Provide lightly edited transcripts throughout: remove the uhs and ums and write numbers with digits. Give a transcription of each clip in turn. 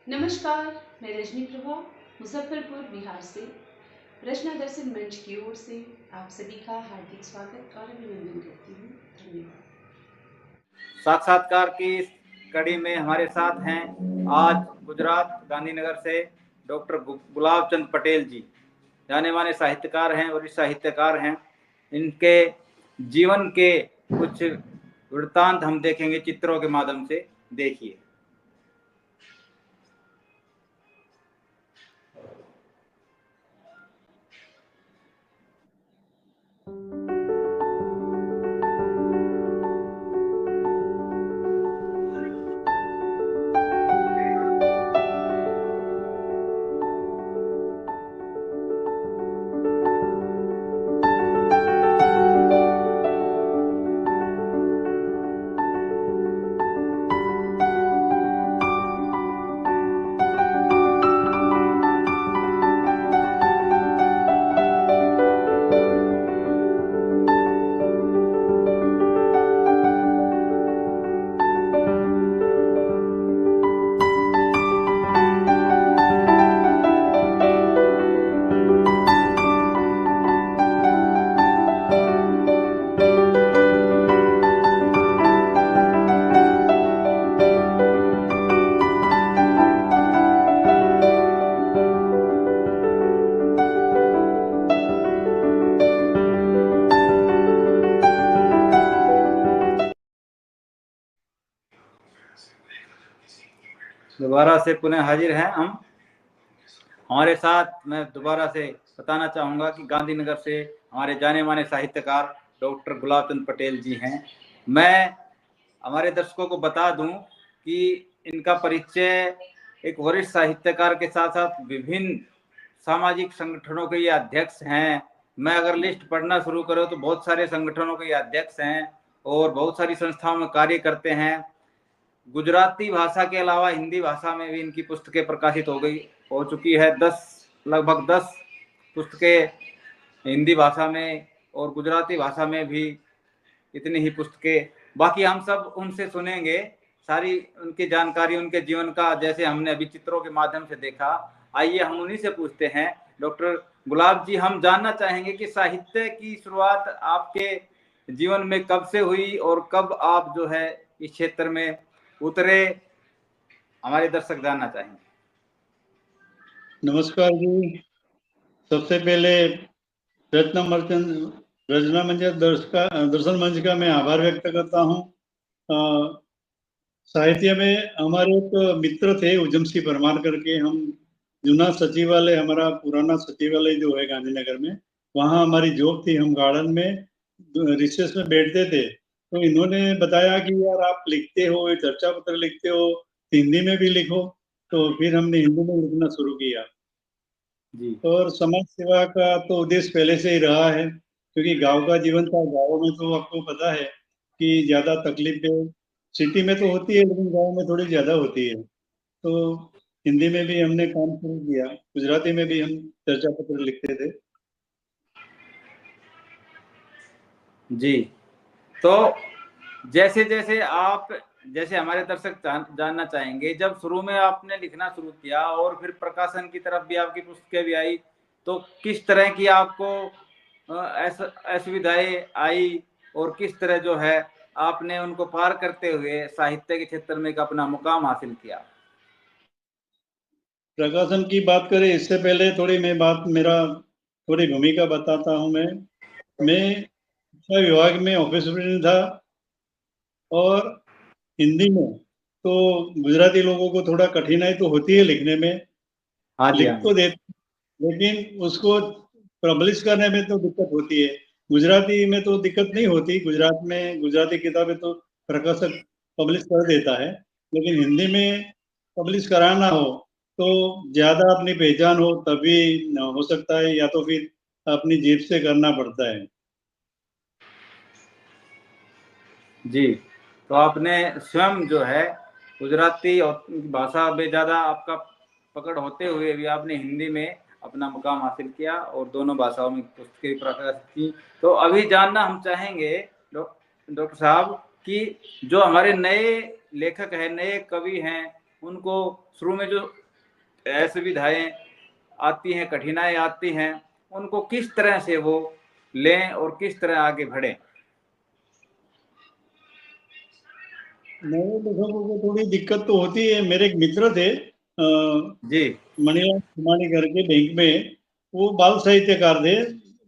नमस्कार, मैं रजनी प्रभा मुजफ्फरपुर बिहार से रचना दर्शन मंच की ओर से आप सभी का हार्दिक स्वागत और अभिनंदन करती हूँ। धन्यवाद। साक्षात्कार की इस कड़ी में हमारे साथ हैं आज गुजरात गांधीनगर से डॉक्टर गुलाब चंद पटेल जी, जाने माने साहित्यकार हैं, वरिष्ठ साहित्यकार हैं। इनके जीवन के कुछ वृत्तांत हम देखेंगे चित्रों के माध्यम से। देखिए। दोबारा से पुनः हाजिर हैं हम। हमारे साथ मैं दोबारा से बताना चाहूँगा कि गांधीनगर से हमारे जाने माने साहित्यकार डॉक्टर गुलाब चंद पटेल जी हैं। मैं हमारे दर्शकों को बता दूं कि इनका परिचय एक वरिष्ठ साहित्यकार के साथ साथ विभिन्न सामाजिक संगठनों के ये अध्यक्ष हैं। मैं अगर लिस्ट पढ़ना शुरू करूं तो बहुत सारे संगठनों के ये अध्यक्ष हैं और बहुत सारी संस्थाओं में कार्य करते हैं। गुजराती भाषा के अलावा हिंदी भाषा में भी इनकी पुस्तकें प्रकाशित हो चुकी है। लगभग 10 पुस्तकें हिंदी भाषा में और गुजराती भाषा में भी इतनी ही पुस्तकें। बाकी हम सब उनसे सुनेंगे सारी उनकी जानकारी, उनके जीवन का, जैसे हमने अभी चित्रों के माध्यम से देखा। आइए हम उन्हीं से पूछते हैं। डॉक्टर गुलाब जी, हम जानना चाहेंगे कि साहित्य की शुरुआत आपके जीवन में कब से हुई और कब आप जो है इस क्षेत्र में उतरे, हमारे दर्शक जानना चाहेंगे। नमस्कार जी। सबसे पहले रचना मंच दर्शन मंच का मैं आभार व्यक्त करता हूँ। साहित्य में हमारे एक मित्र थे उजम सिंह परमार करके। हम जूना सचिवालय, हमारा पुराना सचिवालय जो है गांधीनगर में, वहाँ हमारी जॉब थी। हम गार्डन में रिसेस में बैठते थे, तो इन्होंने बताया कि यार आप लिखते हो, चर्चा पत्र लिखते हो, हिंदी में भी लिखो। तो फिर हमने हिंदी में लिखना शुरू किया जी। और समाज सेवा का तो उद्देश्य पहले से ही रहा है, क्योंकि गांव का जीवन था। गाँव में तो आपको पता है कि ज्यादा तकलीफें सिटी में तो होती है, लेकिन गांव में थोड़ी ज्यादा होती है। तो हिंदी में भी हमने काम शुरू किया, गुजराती में भी हम चर्चा पत्र लिखते थे जी। तो जैसे हमारे दर्शक जानना चाहेंगे, जब शुरू में आपने लिखना शुरू किया और फिर प्रकाशन की तरफ भी आपकी पुस्तकें भी आई, तो किस तरह की आपको असुविधाएं आई और किस तरह जो है आपने उनको पार करते हुए साहित्य के क्षेत्र में एक अपना मुकाम हासिल किया? प्रकाशन की बात करें इससे पहले थोड़ी भूमिका बताता हूँ। मैं शिक्षा विभाग में ऑफिस सुपरिटेंडेंट था और हिंदी में तो गुजराती लोगों को थोड़ा कठिनाई तो होती है लिखने में। लिख तो देते, लेकिन उसको पब्लिश करने में तो दिक्कत होती है। गुजराती में तो दिक्कत नहीं होती, गुजरात में गुजराती किताबें तो प्रकाशक पब्लिश कर देता है, लेकिन हिंदी में पब्लिश कराना हो तो ज्यादा अपनी पहचान हो तभी हो सकता है, या तो फिर अपनी जेब से करना पड़ता है जी। तो आपने स्वयं जो है गुजराती और भाषा में ज्यादा आपका पकड़ होते हुए भी आपने हिंदी में अपना मुकाम हासिल किया और दोनों भाषाओं में पुस्तकें प्रकाशित की। तो अभी जानना हम चाहेंगे डॉक्टर साहब कि जो हमारे नए लेखक हैं, नए कवि हैं, उनको शुरू में जो असुविधाएं आती हैं, कठिनाई आती हैं, उनको किस तरह से वो लें और किस तरह आगे बढ़ें? नए लेखकों को थोड़ी दिक्कत तो होती है। मेरे एक मित्र थे जी मणिलाल खुमानी करके, बैंक में, वो बाल साहित्यकार थे।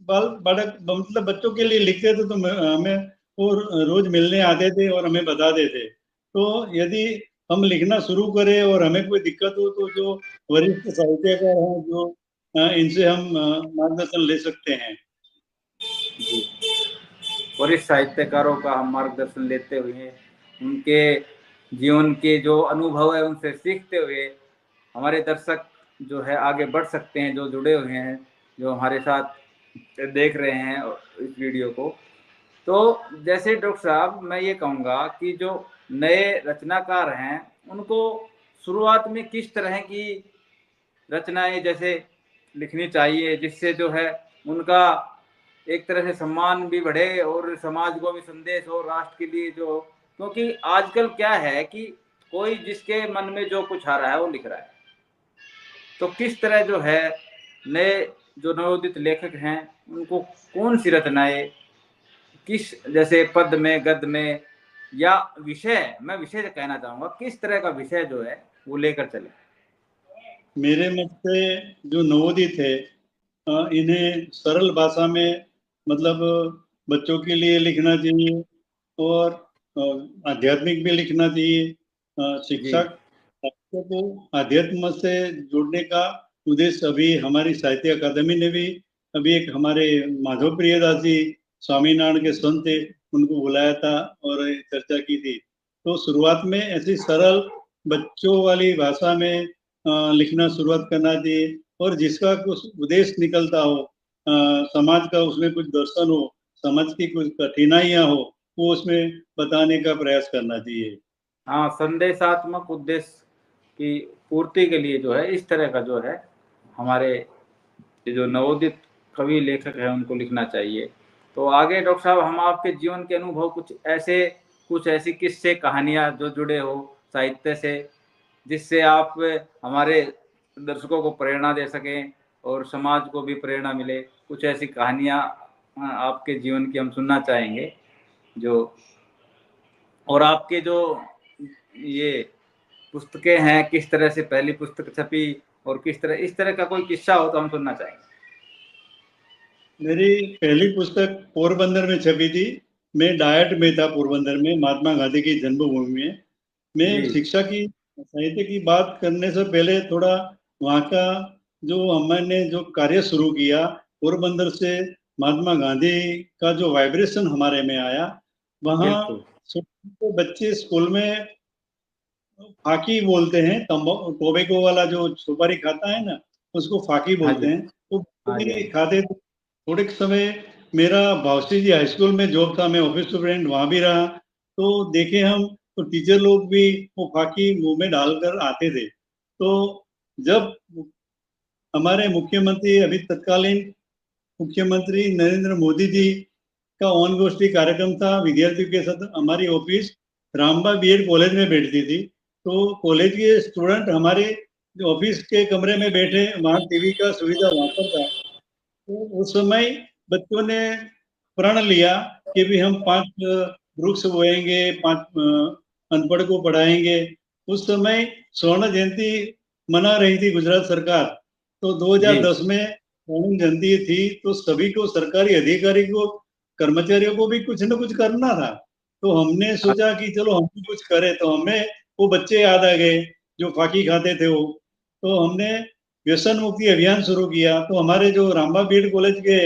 बाल बालक मतलब बच्चों के लिए लिखते थे, तो हमें वो रोज मिलने आते थे और हमें बताते थे। तो यदि हम लिखना शुरू करें और हमें कोई दिक्कत हो तो जो वरिष्ठ साहित्यकार हैं, जो इनसे हम मार्गदर्शन ले सकते हैं। जी, वरिष्ठ साहित्यकारों का हम मार्गदर्शन लेते हुए, उनके जीवन के जो अनुभव है उनसे सीखते हुए हमारे दर्शक जो है आगे बढ़ सकते हैं, जो जुड़े हुए हैं, जो हमारे साथ देख रहे हैं इस वीडियो को। तो जैसे डॉक्टर साहब, मैं ये कहूँगा कि जो नए रचनाकार हैं, उनको शुरुआत में किस तरह की रचनाएं जैसे लिखनी चाहिए, जिससे जो है उनका एक तरह से सम्मान भी बढ़े और समाज को भी संदेश हो, राष्ट्र के लिए जो, क्योंकि आजकल क्या है कि कोई जिसके मन में जो कुछ आ रहा है वो लिख रहा है। तो किस तरह जो है नए जो नवोदित लेखक हैं, उनको कौन सी रचनाएं, किस जैसे पद में, गद्य में, या विषय, मैं विषय कहना चाहूंगा, किस तरह का विषय जो है वो लेकर चले? मेरे मत से जो नवोदित है, इन्हें सरल भाषा में, मतलब बच्चों के लिए लिखना चाहिए, और आध्यात्मिक भी लिखना चाहिए। जी शिक्षा बच्चों को अध्यात्म से जोड़ने का उद्देश्य अभी हमारी साहित्य अकादमी ने भी अभी एक हमारे माधव प्रियदास जी स्वामीनारायण के संत थे, उनको बुलाया था और चर्चा की थी। तो शुरुआत में ऐसी सरल बच्चों वाली भाषा में लिखना शुरुआत करना चाहिए, और जिसका कुछ उद्देश्य निकलता हो, समाज का उसमें कुछ दर्शन हो, समाज की कुछ कठिनाइयां हो, वो उसमें बताने का प्रयास करना चाहिए। हाँ, संदेशात्मक उद्देश्य की पूर्ति के लिए जो है इस तरह का जो है हमारे ये जो नवोदित कवि लेखक हैं उनको लिखना चाहिए। तो आगे डॉक्टर साहब, हम आपके जीवन के अनुभव कुछ ऐसी किस्से कहानियां जो जुड़े हो साहित्य से, जिससे आप हमारे दर्शकों को प्रेरणा दे सकें और समाज को भी प्रेरणा मिले, कुछ ऐसी कहानियां आपके जीवन की हम सुनना चाहेंगे। जो और आपके जो ये पुस्तकें हैं, किस तरह से पहली पुस्तक छपी और किस तरह, इस तरह का कोई किस्सा हो तो हम सुनना चाहेंगे। मेरी पहली पुस्तक पोरबंदर में छपी थी। मैं डायट में था पोरबंदर में, महात्मा गांधी की जन्मभूमि में। मैं जी शिक्षा की, साहित्य की बात करने से पहले थोड़ा वहाँ का जो हमने जो कार्य शुरू किया पोरबंदर से, महात्मा गांधी का जो वाइब्रेशन हमारे में आया, वहाँ बिल्कुल। छोटे बच्चे स्कूल में फाकी बोलते हैं, टोबैको वाला जो सुपारी खाता है ना, उसको फाकी हाँ बोलते जी, हैं। तो हाँ जी, हाँ भी जी। खाते थे। थोड़े समय मेरा भावश्री जी हाई स्कूल में जॉब था, मैं ऑफिस सुपरिटेंडेंट वहां भी रहा। तो देखे हम, तो टीचर लोग भी वो फाकी मुंह में डालकर आते थे। तो जब हमारे मुख्यमंत्री, अभी तत्कालीन मुख्यमंत्री नरेंद्र मोदी जी का ओन गोष्ठी कार्यक्रम था विद्यार्थियों के साथ, हमारी ऑफिस रामबा बीएड कॉलेज में बैठती थी। तो कॉलेज के स्टूडेंट हमारे जो ऑफिस के कमरे में बैठे, वहाँ टीवी का सुविधा वहाँ पर था। तो उस समय बच्चों ने प्रण लिया कि भी हम 5 वृक्ष बोएंगे, 5 अनपढ़ को पढ़ाएंगे। उस समय स्वर्ण जयंती मना रही थी गुजरात सरकार। तो जी 2010 में स्वर्ण जयंती थी, तो सभी को, सरकारी अधिकारी को, कर्मचारियों को भी कुछ न कुछ करना था। तो हमने सोचा कि चलो हम भी कुछ करें। तो हमें वो बच्चे याद आ गए जो फाकी खाते थे वो। तो हमने व्यसन मुक्ति अभियान शुरू किया। तो हमारे जो रामबा बीएड कॉलेज के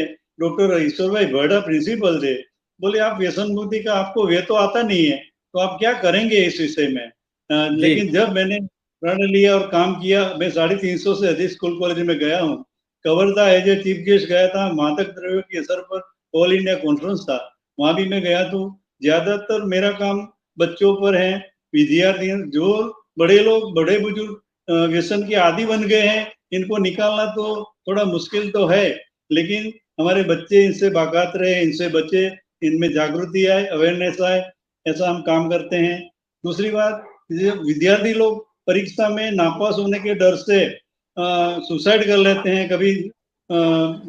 डॉक्टर ईश्वर भाई बर्डा प्रिंसिपल थे, बोले आप व्यसन मुक्ति का, आपको वे तो आता नहीं है, तो आप क्या करेंगे इस विषय में। जी लेकिन जब मैंने प्रण लिया और काम किया, मैं 350 से अधिक स्कूल कॉलेज में गया हूँ। Kawardha as a chief guest गया था, मादक द्रव्यों की असर पर ऑल इंडिया कॉन्फ्रेंस था, वहां भी मैं गया। तो ज्यादातर मेरा काम बच्चों पर है, विद्यार्थी, जो बड़े लोग, बड़े बुजुर्ग व्यसन के आदी बन गए हैं, इनको निकालना तो थोड़ा मुश्किल तो है, लेकिन हमारे बच्चे इनसे बाकात रहे, इनसे बचे, इनमें जागृति आए, अवेयरनेस आए, ऐसा हम काम करते हैं। दूसरी बात, विद्यार्थी लोग परीक्षा में नापास होने के डर से सुसाइड कर लेते हैं, कभी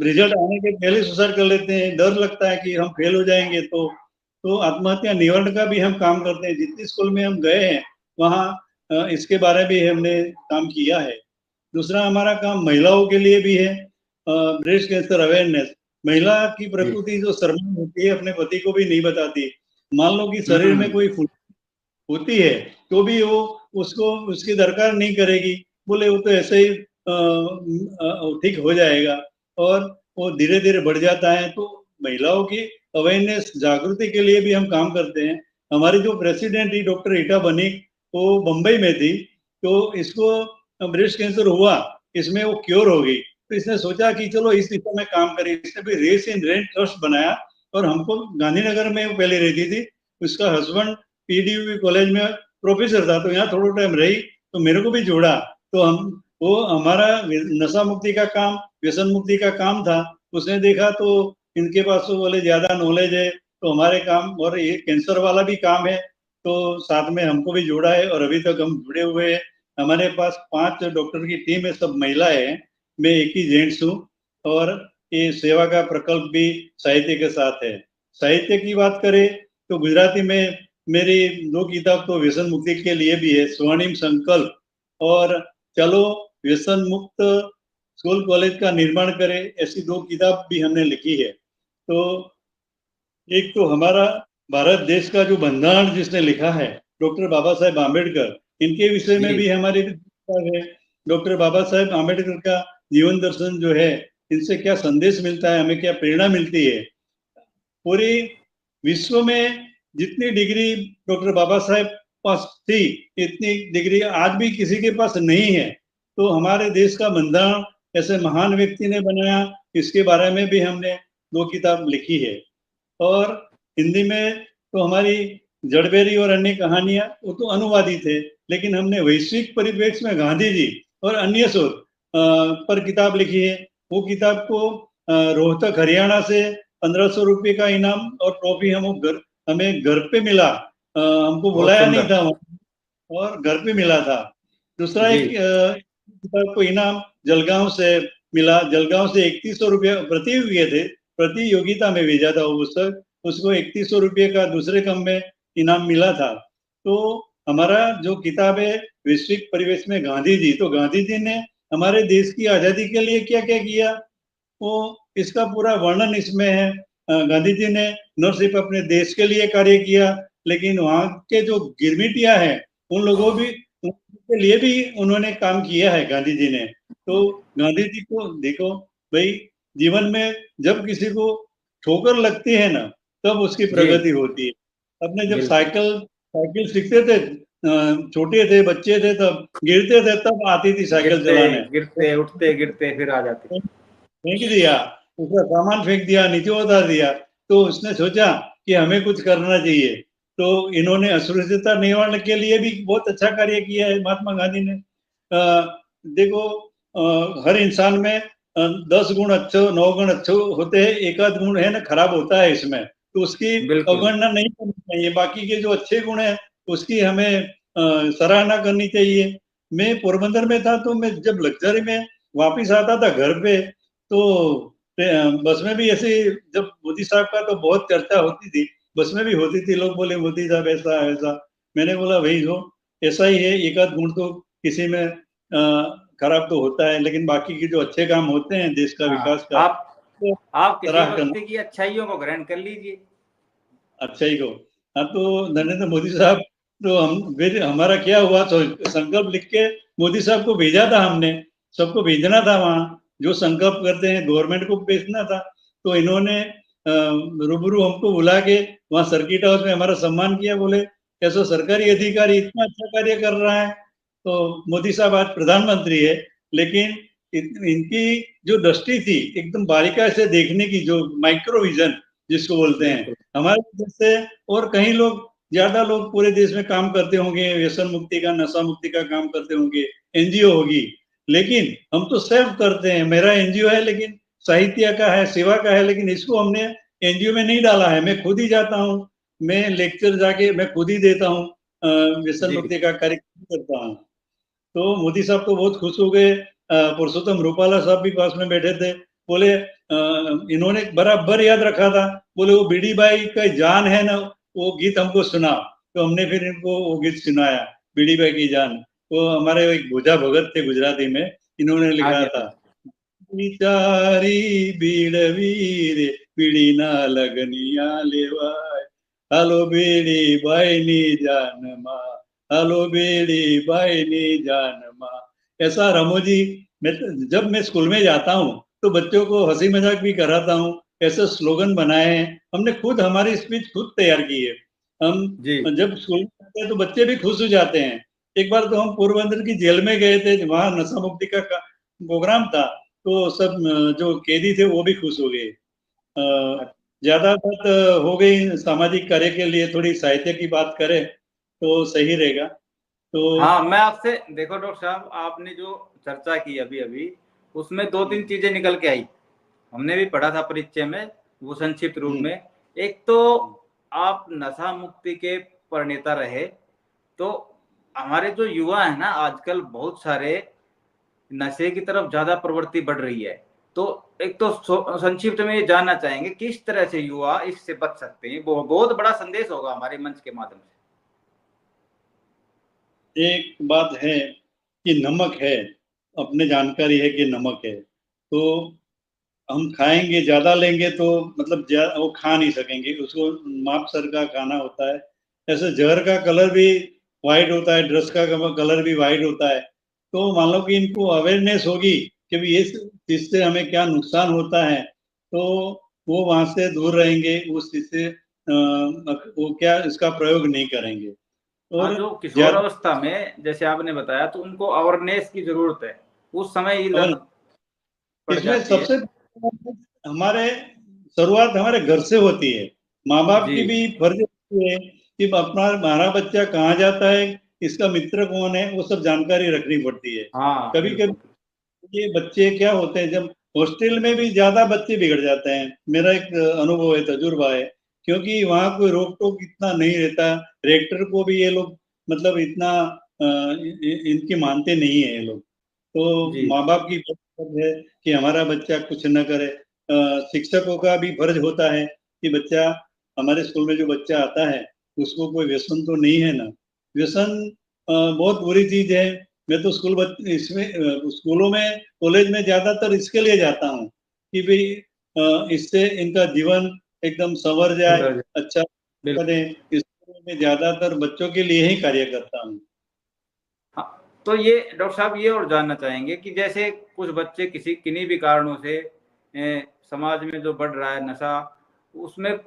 रिजल्ट आने के पहले सुसाइड कर लेते हैं, डर लगता है कि हम फेल हो जाएंगे। तो आत्महत्या निवारण का भी हम काम करते हैं। जितनी स्कूल में हम गए हैं वहाँ इसके बारे में भी हमने काम किया है। दूसरा हमारा काम महिलाओं के लिए भी है, ब्रेस्ट कैंसर अवेयरनेस। महिला की प्रकृति जो शर्म होती है, अपने पति को भी नहीं बताती। मान लो कि शरीर में कोई होती है तो भी वो उसको उसकी दरकार नहीं करेगी, बोले वो तो ऐसे ही ठीक हो जाएगा, और वो धीरे धीरे बढ़ जाता है। तो महिलाओं की अवेयरनेस, जागृति के लिए भी हम काम करते हैं। हमारी जो प्रेसिडेंट थी डॉक्टर रीटा बनिक, वो बम्बई में थी, तो इसको ब्रेस्ट कैंसर हुआ, इसमें वो क्योर हो गई, तो इसने सोचा कि चलो इस दिशा में काम करें। इसने भी रेस इन रेन ट्रस्ट बनाया, और हमको गांधीनगर में वो पहले रहती थी, उसका हस्बैंड पीडीयू कॉलेज में प्रोफेसर था, तो यहाँ थोड़ा टाइम रही तो मेरे को भी जोड़ा। तो वो हमारा नशा मुक्ति का काम, व्यसन मुक्ति का काम था। उसने देखा तो इनके पास तो बोले ज्यादा नॉलेज है, तो हमारे काम और ये कैंसर वाला भी काम है, तो साथ में हमको भी जोड़ा है, और अभी तक हम जुड़े हुए हैं। हमारे पास 5 डॉक्टर की टीम है, सब महिलाएं हैं, मैं एक ही जेंट्स हूँ। और ये सेवा का प्रकल्प भी साहित्य के साथ है। साहित्य की बात करें तो गुजराती में मेरी 2 किताब तो व्यसन मुक्ति के लिए भी है, स्वर्णिम संकल्प और चलो व्यसन मुक्त स्कूल कॉलेज का निर्माण करें, ऐसी 2 किताब भी हमने लिखी है। तो एक तो हमारा भारत देश का जो बंधारण जिसने लिखा है, डॉक्टर बाबा साहेब आम्बेडकर, इनके विषय में भी हमारी किताब है। डॉक्टर बाबा साहेब आम्बेडकर का जीवन दर्शन जो है, इनसे क्या संदेश मिलता है, हमें क्या प्रेरणा मिलती है। पूरी विश्व में जितनी डिग्री डॉक्टर बाबा साहेब पास थी, इतनी डिग्री आज भी किसी के पास नहीं है। तो हमारे देश का बंधारण ऐसे महान व्यक्ति ने बनाया, इसके बारे में भी हमने 2 किताब लिखी है। और हिंदी में तो हमारी जड़बेरी और अन्य कहानियां वो तो अनुवादित है, लेकिन हमने वैश्विक परिप्रेक्ष्य में गांधी जी और अन्य शोध पर किताब लिखी है। वो किताब को रोहतक हरियाणा से 1500 रुपये का इनाम और ट्रॉफी हमें घर पे मिला, हमको बुलाया नहीं था और घर पे मिला था। दूसरा एक किताब को इनाम जलगांव से मिला, जलगांव से 3100 रुपये प्रतियोगिता में भेजा था वो पुस्तक, उसको 3100 रुपये का दूसरे क्रम में इनाम मिला था। तो हमारा जो किताब है वैश्विक परिवेश में गांधी जी, तो गांधी जी ने हमारे देश की आजादी के लिए क्या क्या किया, वो इसका पूरा वर्णन इसमें है। गांधी जी ने न सिर्फ अपने देश के लिए कार्य किया, लेकिन वहाँ के जो गिरमिटिया है उन लोगों भी के लिए भी उन्होंने काम किया है गांधी जी ने। तो गांधी जी को देखो भाई, जीवन में जब किसी को ठोकर लगती है ना, तब उसकी प्रगति होती है। अपने जब साइकिल सीखते थे, छोटे थे, बच्चे थे, तब गिरते थे, तब आती थी साइकिल चलाने। गिरते उठते गिरते फिर आ जाते। फेंक दिया, उसका सामान फेंक दिया, नीचे उतार दिया, तो उसने सोचा कि हमें कुछ करना चाहिए। तो इन्होंने अस्पृश्यता निवारण के लिए भी बहुत अच्छा कार्य किया है महात्मा गांधी ने। देखो, हर इंसान में 10 गुण अच्छे, 9 गुण अच्छे होते हैं, एक आध गुण है ना खराब होता है इसमें, तो उसकी अवगणना नहीं करनी चाहिए। बाकी के जो अच्छे गुण है उसकी हमें सराहना करनी चाहिए। मैं पोरबंदर में था, तो मैं जब लग्जरी में वापिस आता था घर पे, तो बस में भी ऐसे, जब मोदी साहब का तो बहुत चर्चा होती थी, बस में भी होती थी, लोग बोले मोदी साहब ऐसा ऐसा। मैंने बोला भाई जो ऐसा ही है, एक आध गुण तो किसी में खराब तो होता है, लेकिन बाकी के जो अच्छे काम होते हैं देश का विकास का, आप किसी व्यक्ति की अच्छाइयों को ग्रहण कर लीजिए, अच्छाई को। हाँ, तो नरेंद्र मोदी साहब, तो हमारा क्या हुआ, तो संकल्प लिख के मोदी साहब को भेजा था हमने, सबको भेजना था वहाँ, जो संकल्प करते हैं गवर्नमेंट को भेजना था। तो इन्होंने रूबरू हमको बुला के वहाँ सर्किट हाउस में हमारा सम्मान किया, बोले ऐसा सरकारी अधिकारी इतना अच्छा कार्य कर रहा है। तो मोदी साहब आज प्रधानमंत्री है, लेकिन इनकी जो दृष्टि थी एकदम बारीकाई से देखने की, जो माइक्रो विजन जिसको बोलते हैं, हमारे देश से और कहीं लोग, ज्यादा लोग पूरे देश में काम करते होंगे, व्यसन मुक्ति का, नशा मुक्ति का काम करते होंगे, एनजीओ होगी, लेकिन हम तो सेल्फ करते हैं। मेरा एनजीओ है, लेकिन साहित्य का है, सेवा का है, लेकिन इसको हमने एनजीओ में नहीं डाला है, मैं खुद ही जाता हूँ मैं लेक्चर जाके मैं खुद ही देता हूँ, व्यसन जी मुक्ति का कार्यक्रम करता हूँ। तो मोदी साहब तो बहुत खुश हो गए। पुरुषोत्तम रूपाला साहब भी पास में बैठे थे। बोले इन्होंने बराबर याद रखा था। बोले वो बीड़ी बाई का जान है ना, वो गीत हमको सुना। तो हमने फिर इनको वो गीत सुनाया, बीड़ी बाई की जान। वो हमारे एक भोजा भगत थे गुजराती में, इन्होंने हाँ लिखा जी था, हाँ जी। विचारी बीड़वीर बीड़ी ना लगनिया लेवाय, हालो बीड़ी बाईनी जान माँ, हालो बीड़ी बाईनी जान माँ। ऐसा रमोजी, जब मैं स्कूल में जाता हूँ तो बच्चों को हंसी मजाक भी कराता हूँ। ऐसे स्लोगन बनाए हैं हमने, खुद हमारी स्पीच खुद तैयार की है। जी हम जब स्कूल में जाते हैं तो बच्चे भी खुश हो जाते हैं। एक बार तो हम पोरबंदर की जेल में गए थे, वहां नशा मुक्ति का प्रोग्राम था। तो सब जो कैदी थे वो भी खुश हो गए। ज्यादा बात हो गई सामाजिक कार्य के लिए, थोड़ी साहित्य की बात करें तो सही रहेगा। तो हाँ, मैं आपसे देखो डॉक्टर साहब, आपने जो चर्चा की अभी अभी, उसमें 2-3 चीजें निकल के आई। हमने भी पढ़ा था परिचय में, वो संक्षिप्त रूप में। एक तो आप नशा मुक्ति के प्रणेता रहे, तो हमारे जो युवा है ना आजकल, बहुत सारे नशे की तरफ ज्यादा प्रवृत्ति बढ़ रही है। तो एक तो संक्षिप्त में ये जानना चाहेंगे किस तरह से युवा इससे बच सकते हैं। वो बहुत बड़ा संदेश होगा हमारे मंच के माध्यम से। एक बात है कि नमक है, अपने जानकारी है कि नमक है, तो हम खाएंगे, ज्यादा लेंगे तो मतलब वो खा नहीं सकेंगे, उसको माप सर का खाना होता है। ऐसे जहर का कलर भी वाइट होता है, ड्रग्स का कलर भी वाइट होता है। तो मान लो कि इनको अवेयरनेस होगी कि भी इस चीज से हमें क्या नुकसान होता है, तो वो वहां से दूर रहेंगे, उस चीज से वो क्या इसका प्रयोग नहीं करेंगे। हाँ, और जो किशोर ज्यादा अवस्था में जैसे आपने बताया, तो उनको अवेयरनेस की जरूरत है। उस समय ही लत और पड़ इसमें जाती है। सबसे हमारे शुरुआत हमारे घर से होती है। माँ बाप जी की भी फर्ज होती है कि अपना हमारा बच्चा कहाँ जाता है, इसका मित्र कौन है, वो सब जानकारी रखनी पड़ती है। हाँ, कभी बिल्कुल। कभी ये बच्चे क्या होते हैं, जब हॉस्टल में भी ज्यादा बच्चे बिगड़ जाते हैं। मेरा एक अनुभव है, तजुर्बा है, क्योंकि वहाँ कोई रोक टोक इतना नहीं रहता। रेक्टर को भी ये लोग मतलब इतना इनकी मानते नहीं है ये लोग। तो जी माँ बाप की फर्ज है कि हमारा बच्चा कुछ न करे। शिक्षकों का भी फर्ज होता है कि बच्चा, हमारे स्कूल में जो बच्चा आता है उसको कोई व्यसन तो नहीं है ना। व्यसन बहुत बुरी चीज है। मैं तो इसमें स्कूलों में, कॉलेज में ज्यादातर इसके लिए जाता हूँ कि भाई इससे इनका जीवन एकदम संवर जाए, सुधर जाए। अच्छा बिल्कुल। बने। इसलिए मैं ज्यादातर बच्चों के लिए ही कार्य करता हूँ। हाँ, तो ये डॉक्टर साहब ये और जानना चाहेंगे कि जैसे कुछ बच्चे किसी किन्हीं भी कारणों से समाज में जो बढ़ रहा है नशा, उसमें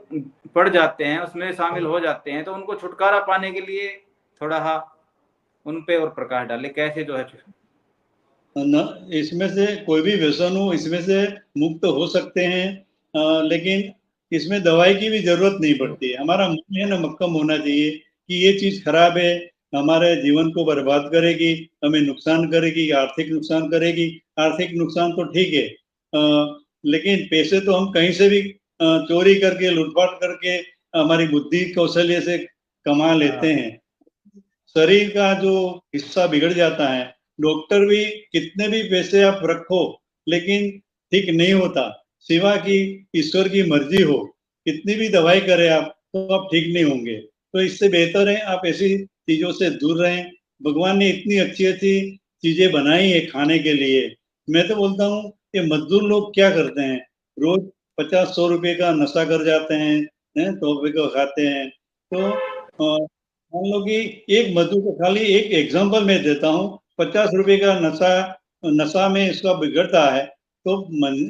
पड़ जाते हैं, उसमें शामिल हो जाते हैं, तो उनको छुटकारा पाने के लिए थोड़ा उन पे और प्रकाश डाले, कैसे जो है। न इसमें से कोई भी व्यसन हो, इसमें से मुक्त हो सकते हैं। लेकिन इसमें दवाई की भी जरूरत नहीं पड़ती है। हमारा मन है ना मक्कम होना चाहिए कि ये चीज खराब है, हमारे जीवन को बर्बाद करेगी, हमें नुकसान करेगी, आर्थिक नुकसान करेगी। आर्थिक नुकसान तो ठीक है, लेकिन पैसे तो हम कहीं से भी चोरी करके, लूटपाट करके, हमारी बुद्धि कौशल्य से कमा लेते हाँ। हैं। शरीर का जो हिस्सा बिगड़ जाता है, डॉक्टर भी कितने भी पैसे आप रखो लेकिन ठीक नहीं होता, सिवा कि ईश्वर की मर्जी हो। कितनी भी दवाई करें आप, तो आप ठीक नहीं होंगे। तो इससे बेहतर है आप ऐसी चीजों से दूर रहें। भगवान ने इतनी अच्छी अच्छी चीजें बनाई है खाने के लिए। मैं तो बोलता हूँ ये मजदूर लोग क्या करते हैं, रोज 50-100 रुपए का नशा कर जाते हैं, तोहफे को खाते हैं। तो मान लो कि एक मजदूर को, खाली एक एग्जांपल मैं देता हूँ, 50 रुपए का नशा नशा में इसका बिगड़ता है, तो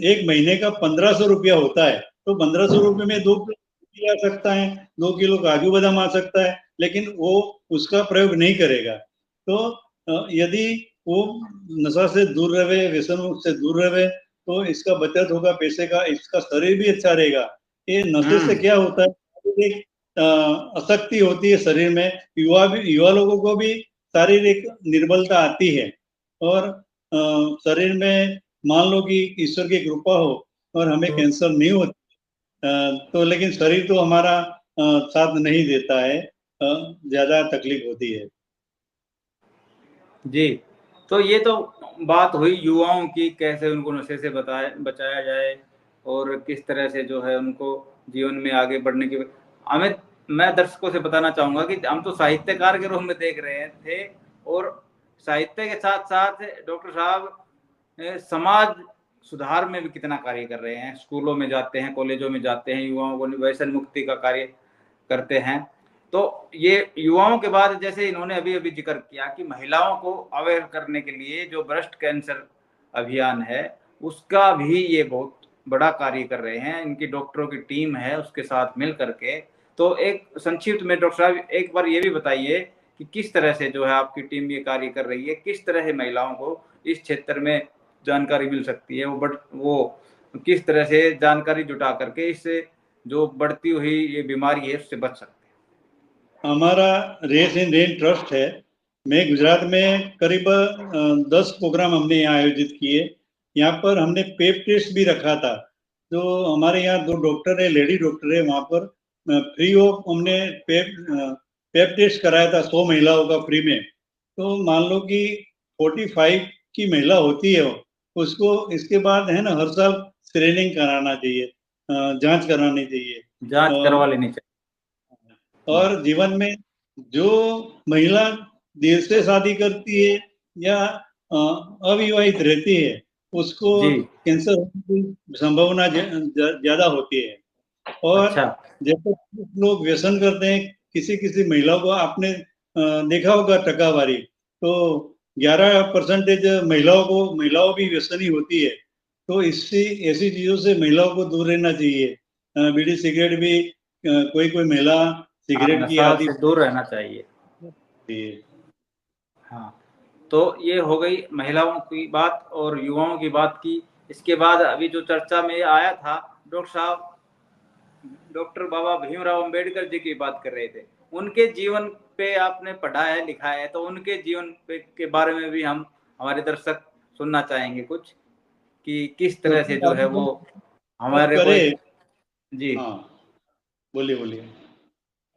एक महीने का 1500 रुपया होता है। तो 1500 रुपये में 2 किलो आ सकता है, 2 किलो काजू बादाम आ सकता है, लेकिन वो उसका प्रयोग नहीं करेगा। तो यदि वो नशा से दूर रहे, व्यसन से दूर रहे, तो इसका बचत होगा पैसे का, इसका शरीर भी अच्छा रहेगा। ये नशे से क्या होता है, एक आसक्ति होती है शरीर में। युवा लोगों को भी शारीरिक निर्बलता आती है, और शरीर में मान लो कि ईश्वर की कृपा हो और हमें कैंसर नहीं होती, तो लेकिन शरीर तो हमारा साथ नहीं देता है, ज्यादा तकलीफ होती है। जी, तो ये तो बात हुई युवाओं की, कैसे उनको नशे से बचाया जाए और किस तरह से जो है उनको जीवन में आगे बढ़ने की। हमें, मैं दर्शकों से बताना चाहूँगा कि हम तो साहित्यकार के रूप में देख रहे थे, और साहित्य के साथ-साथ डॉक्टर साहब समाज सुधार में भी कितना कार्य कर रहे हैं। स्कूलों में जाते हैं, कॉलेजों में जाते हैं, युवाओं को व्यसन मुक्ति का कार्य करते हैं। तो ये युवाओं के बाद, जैसे इन्होंने अभी-अभी ज़िक्र किया कि महिलाओं को अवेयर करने के लिए जो ब्रेस्ट कैंसर अभियान है, उसका भी ये बहुत बड़ा कार्य कर रहे हैं। इनकी डॉक्टरों की टीम है, उसके साथ मिल कर के। तो एक संक्षिप्त में डॉक्टर साहब एक बार ये भी बताइए कि किस तरह से जो है आपकी टीम ये कार्य कर रही है? किस तरह से महिलाओं को इस क्षेत्र में जानकारी मिल सकती है? वो किस तरह से जानकारी जुटा करके इससे जो बढ़ती हुई ये बीमारी है, उससे बच सकते हैं? हमारा रेस इन रेन ट्रस्ट है। मैं गुजरात में करीब 10 प्रोग्राम हमने यहाँ आयोजित किए। यहाँ पर हमने पेप टेस्ट भी रखा था। जो हमारे यहाँ 2 डॉक्टर है, लेडी डॉक्टर है, वहाँ पर फ्री ऑफ हमने पेप टेस्ट कराया था 100 महिलाओं का फ्री में। तो मान लो कि 45 की महिला होती है, उसको इसके बाद है ना हर साल स्क्रीनिंग कराना चाहिए, जांच करानी चाहिए। जांच करवा लेनी चाहिए। और जीवन में जो महिला देर से शादी करती है या अविवाहित रहती है, उसको जी। कैंसर होने की संभावना ज्यादा होती है। और अच्छा। जैसे लोग व्यसन करते हैं, किसी किसी महिलाओं को आपने देखा होगा टकावारी, तो 11% महिलाओं भी व्यसनी होती है। तो इससे ऐसी चीजों से महिलाओं को दूर रहना चाहिए। बीड़ी सिगरेट भी कोई महिला हाँ, सिगरेट की नशा आदि से दूर रहना चाहिए। होती है। हाँ, तो ये हो गई महिलाओं की बात और युवाओं की बात की। इसके बाद अभी जो चर्चा में आया था, डॉक्टर साहब डॉक्टर बाबा भीमराव अंबेडकर जी की बात कर रहे थे। उनके जीवन पे आपने पढ़ा है, लिखा है, तो उनके जीवन पे के बारे में भी हम हमारे दर्शक सुनना चाहेंगे कुछ, कि किस तरह से जो है वो बात हमारे को करें। एक। जी। हाँ, बोलिए बोलिए।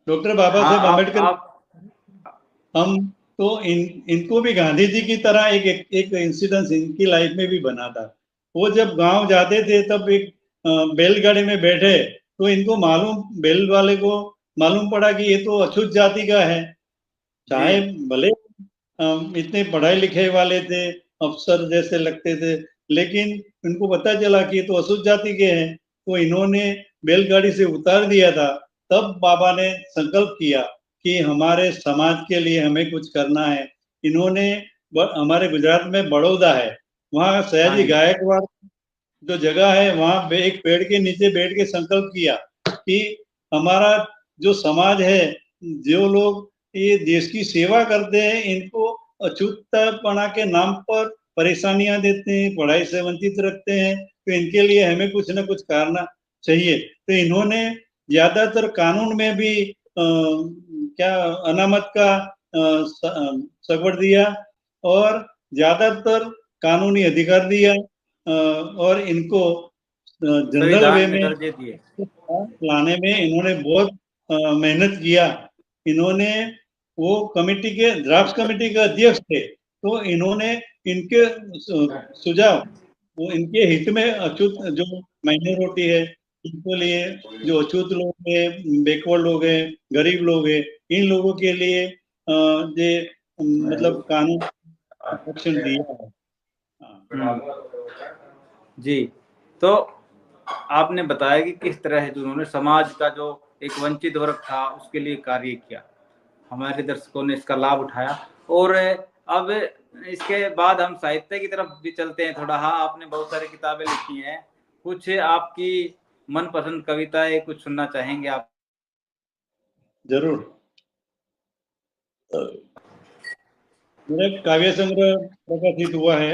डॉक्टर बाबा हाँ, साहेब अम्बेडकर, आप। हम तो इनको भी गांधी जी की तरह एक इंसिडेंस इनकी लाइफ में भी बना था। वो जब गांव जाते थे तब एक बैलगाड़ी में बैठे, तो इनको बैल वाले को मालूम पड़ा कि ये तो अछूत जाति का है। जी। चाहे भले इतने पढ़ाई लिखे वाले थे, अफसर जैसे लगते थे, लेकिन इनको पता चला कि ये तो अछूत जाति के हैं, तो इन्होंने बैलगाड़ी से उतार दिया था। तब बाबा ने संकल्प किया कि हमारे समाज के लिए हमें कुछ करना है। इन्होंने हमारे गुजरात में बड़ौदा है, वहाँ हाँ सयाजी जी। गायकवाड़ जो जगह है, वहाँ एक पेड़ के नीचे बैठ के संकल्प किया कि हमारा जो समाज है, जो लोग ये देश की सेवा करते हैं, इनको अछूतपना के नाम पर परेशानियां देते हैं, पढ़ाई से वंचित रखते हैं, तो इनके लिए हमें कुछ न कुछ करना चाहिए। तो इन्होंने ज्यादातर कानून में भी क्या अनामत का सगवड़ दिया और ज्यादातर कानूनी अधिकार दिया, और इनको जनरल संविधान वे में में दर्जे दिए। लाने में इन्होंने बहुत मेहनत किया। इन्होंने वो कमेटी के ड्राफ्ट कमेटी के अध्यक्ष थे, तो इन्होंने इनके सुझाव, वो इनके हित में अछूत जो माइनॉरिटी है, इनके लिए, जो अछूत लोग हैं, बैकवर्ड लोग हैं, गरीब लोग हैं, इन लोगों के लिए ये मतलब कानून रक्षण दिया है। हाँ। जी, तो आपने बताया कि किस तरह से उन्होंने समाज का जो एक वंचित वर्ग था उसके लिए कार्य किया। हमारे दर्शकों ने इसका लाभ उठाया। और अब इसके बाद हम साहित्य की तरफ भी चलते हैं थोड़ा। हाँ, आपने बहुत सारी किताबें लिखी हैं, कुछ आपकी मनपसंद कविताएं कुछ सुनना चाहेंगे आप? जरूर। मेरा काव्य संग्रह प्रकाशित हुआ है।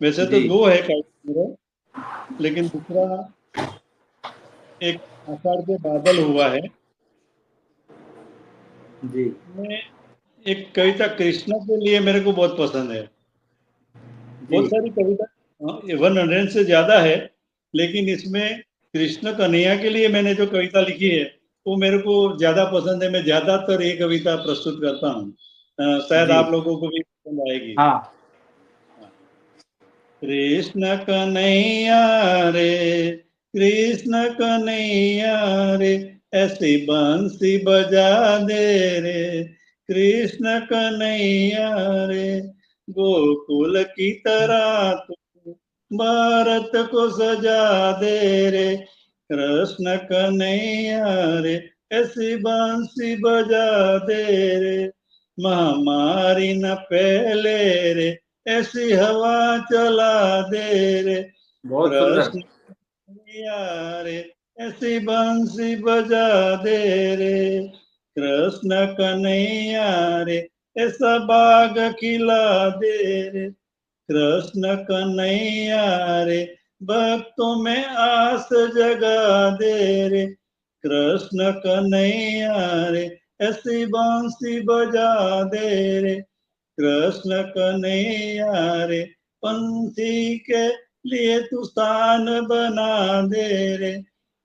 वैसे तो जी। 2 है काव्य संग्रह, लेकिन दूसरा एक आषाढ़ के बादल हुआ है। जी। मैं एक कविता कृष्णा के लिए मेरे को बहुत पसंद है। जी। बहुत सारी कविता 100 से ज्यादा है, लेकिन इसमें कृष्ण कन्हैया के लिए मैंने जो कविता लिखी है वो मेरे को ज्यादा पसंद है। मैं ज्यादातर ये कविता प्रस्तुत करता हूँ, शायद जी। आप लोगों को भी पसंद आएगी। हाँ। कृष्ण कन्हैया रे, कृष्ण कन्हैया रे, ऐसी बंसी बजा दे रे, कृष्ण कन्हैया रे, गोकुल की तरह तू भारत को सजा दे रे, कृष्ण कन्हैया रे, ऐसी बंसी बजा दे रे, महामारी न फैले रे, ऐसी हवा चला दे रे, बहुत सुंदर। कृष्ण कन्हैया रे, ऐसी बंसी बजा दे रे, कृष्ण कन्हैया रे, ऐसा बाग खिला दे रे, कृष्ण कन्हैया रे, भक्तों में आस जगा दे रे, कृष्ण कन्हैया रे, ऐसी बांसी बजा दे रे, कृष्ण कन्हैया रे, पंथी के लिए तू स्थान बना दे रे,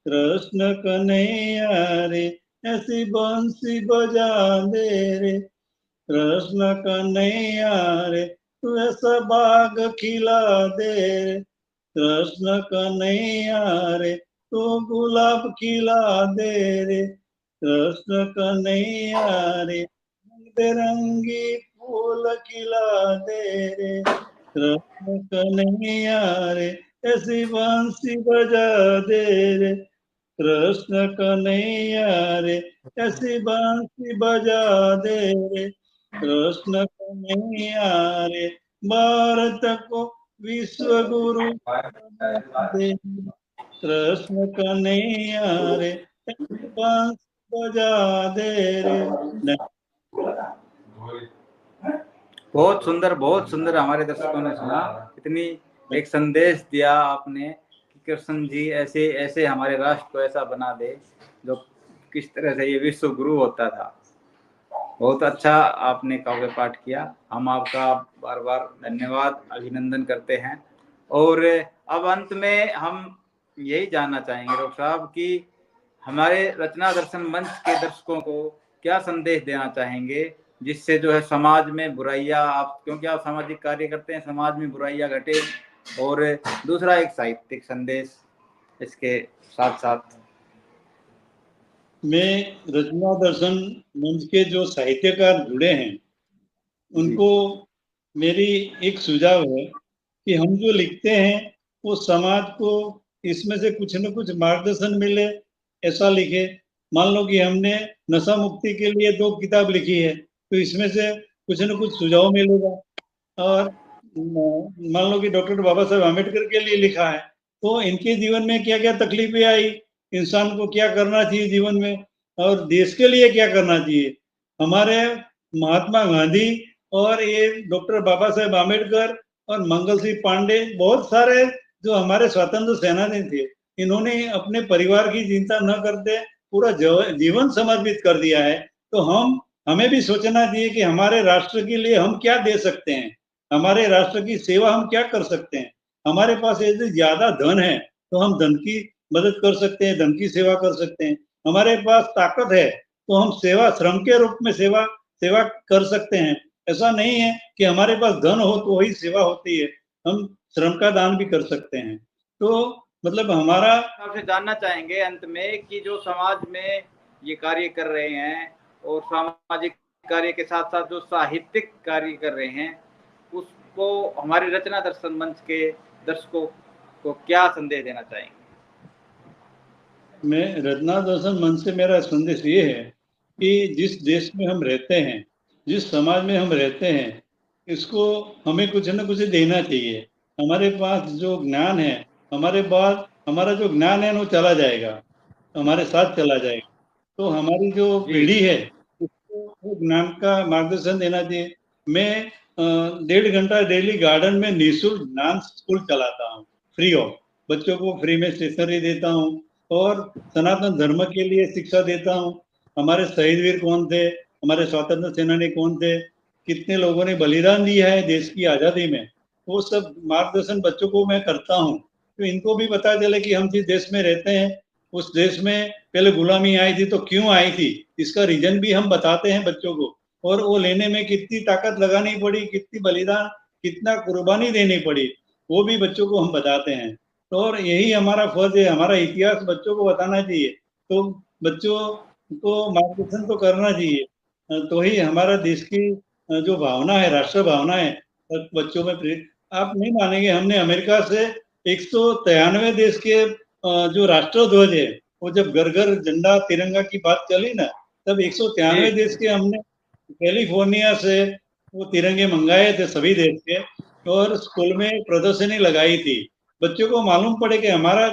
कृष्ण कन्हैया रे, ऐसी बंसी बजा दे रे, कृष्ण कन्हैया रे, तू ऐसा बाग खिला दे रे, कृष्ण कन्हैया रे, तू गुलाब खिला दे रे, कृष्ण कन्हैया रे, रंग बिरंगी फूल खिला दे रे, कृष्ण कन्हैया रे, ऐसी बंसी बजा दे रे, कृष्ण कन्हैया रे, ऐसी बंसी बजा दे रे, कृष्ण कन्हैया रे, भारत को विश्व गुरु बना दे, कृष्ण कन्हैया रे, ऐसी बंसी बजा दे रे। बहुत सुंदर, बहुत सुंदर। हमारे दर्शकों ने सुना, कितनी एक संदेश दिया आपने कि कृष्ण जी ऐसे ऐसे हमारे राष्ट्र को ऐसा बना दे जो किस तरह से ये विश्व गुरु होता था। बहुत अच्छा आपने काव्य पाठ किया। हम आपका बार बार धन्यवाद, अभिनंदन करते हैं। और अब अंत में हम यही जानना चाहेंगे डॉक्टर साहब कि हमारे रचना दर्शन मंच के दर्शकों को क्या संदेश देना चाहेंगे, जिससे जो है समाज में बुराइयां, आप क्योंकि आप सामाजिक कार्य करते हैं, समाज में बुराइयां घटे, और दूसरा एक साहित्यिक संदेश इसके साथ साथ। मैं रचना दर्शन मंच के जो साहित्यकार जुड़े हैं उनको मेरी एक सुझाव है कि हम जो लिखते हैं वो समाज को इसमें से कुछ न कुछ मार्गदर्शन मिले, ऐसा लिखे। मान लो कि हमने नशा मुक्ति के लिए 2 किताब लिखी है, तो इसमें से कुछ न कुछ सुझाव मिलेगा। और मान लो कि डॉक्टर बाबा साहेब आम्बेडकर के लिए लिखा है, तो इनके जीवन में क्या क्या तकलीफें आई, इंसान को क्या करना चाहिए जीवन में, और देश के लिए क्या करना चाहिए। हमारे महात्मा गांधी और ये डॉक्टर बाबा साहेब आम्बेडकर और मंगल सिंह पांडे, बहुत सारे जो हमारे स्वतंत्र सेनानी थे, इन्होंने अपने परिवार की चिंता न करते पूरा जीवन समर्पित कर दिया है। तो हमें भी सोचना चाहिए कि हमारे राष्ट्र के लिए हम क्या दे सकते हैं, हमारे राष्ट्र की सेवा हम क्या कर सकते हैं। हमारे पास यदि ज्यादा धन है तो हम धन की मदद कर सकते हैं, धन की सेवा कर सकते हैं। हमारे पास ताकत है तो हम सेवा, श्रम के रूप में सेवा सेवा कर सकते हैं। ऐसा नहीं है कि हमारे पास धन हो तो वही सेवा होती है, हम श्रम का दान भी कर सकते हैं। तो मतलब हमारा आपसे जानना चाहेंगे अंत में कि जो समाज में ये कार्य कर रहे हैं और सामाजिक कार्य के साथ साथ जो साहित्यिक कार्य कर रहे हैं, उसको हमारे रचना दर्शन मंच के दर्शकों को क्या संदेश देना चाहेंगे? मैं रचना दर्शन मंच से मेरा संदेश ये है कि जिस देश में हम रहते हैं, जिस समाज में हम रहते हैं, इसको हमें कुछ न कुछ देना चाहिए। हमारे पास जो ज्ञान है, हमारे पास हमारा जो ज्ञान है वो चला जाएगा, हमारे साथ चला जाएगा। तो हमारी जो जी। पीढ़ी है उसको वो ज्ञान का मार्गदर्शन देना चाहिए। मैं 1.5 घंटा डेली गार्डन में निःशुल्क ज्ञान स्कूल चलाता हूँ, फ्री ऑफ। बच्चों को फ्री में स्टेशनरी देता हूँ और सनातन धर्म के लिए शिक्षा देता हूँ। हमारे शहीद वीर कौन थे, हमारे स्वतंत्र सेनानी कौन थे, कितने लोगों ने बलिदान दिया है देश की आजादी में, वो सब मार्गदर्शन बच्चों को मैं करता हूँ। तो इनको भी पता चले कि हम जिस देश में रहते हैं उस देश में पहले गुलामी आई थी तो क्यों आई थी, इसका रीजन भी हम बताते हैं बच्चों को, और वो लेने में कितनी ताकत लगानी पड़ी, कितनी बलिदान, कितना कुर्बानी देनी पड़ी, वो भी बच्चों को हम बताते हैं। तो और यही हमारा फर्ज है, हमारा इतिहास बच्चों को बताना चाहिए। तो बच्चों को मार्गदर्शन तो करना चाहिए, तो ही हमारा देश की जो भावना है, राष्ट्र भावना है, बच्चों में प्रेरित। आप नहीं मानेंगे, हमने अमेरिका से 193 देश के जो राष्ट्रध्वज है, वो जब घर घर झंडा तिरंगा की बात चली ना, तब 193 जी। देश के हमने कैलिफोर्निया से वो तिरंगे मंगाए थे सभी देश के, और स्कूल में प्रदर्शनी लगाई थी। बच्चों को मालूम पड़े कि हमारा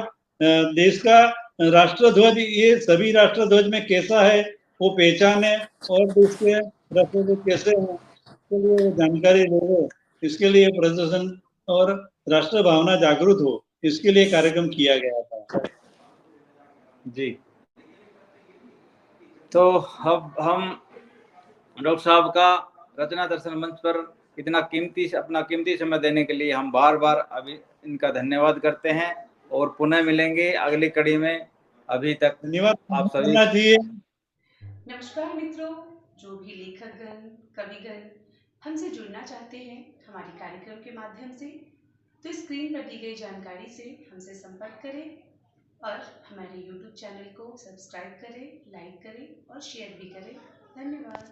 देश का राष्ट्रध्वज ये सभी राष्ट्रध्वज में कैसा है, वो पहचाने, और देश के राष्ट्रध्वज कैसे हैं, इसके लिए वो जानकारी ले, इसके लिए प्रदर्शन और राष्ट्र भावना जागृत हो, इसके लिए कार्यक्रम किया गया था। जी, तो अब हम डॉक्टर साहब का रचना दर्शन मंच पर इतना अपना कीमती समय देने के लिए हम बार बार अभी इनका धन्यवाद करते हैं, और पुनः मिलेंगे अगली कड़ी में। अभी तक धन्यवाद आप सभी करना चाहिए। नमस्कार मित्रों, जो भी लेखकगण, कविगण हमसे जुड़ना चाहते हैं हमारे कार्यक्रम के माध्यम से, तो स्क्रीन पर दी गई जानकारी से हमसे संपर्क करें और हमारे YouTube चैनल को सब्सक्राइब करें, लाइक करें और शेयर भी करें। धन्यवाद।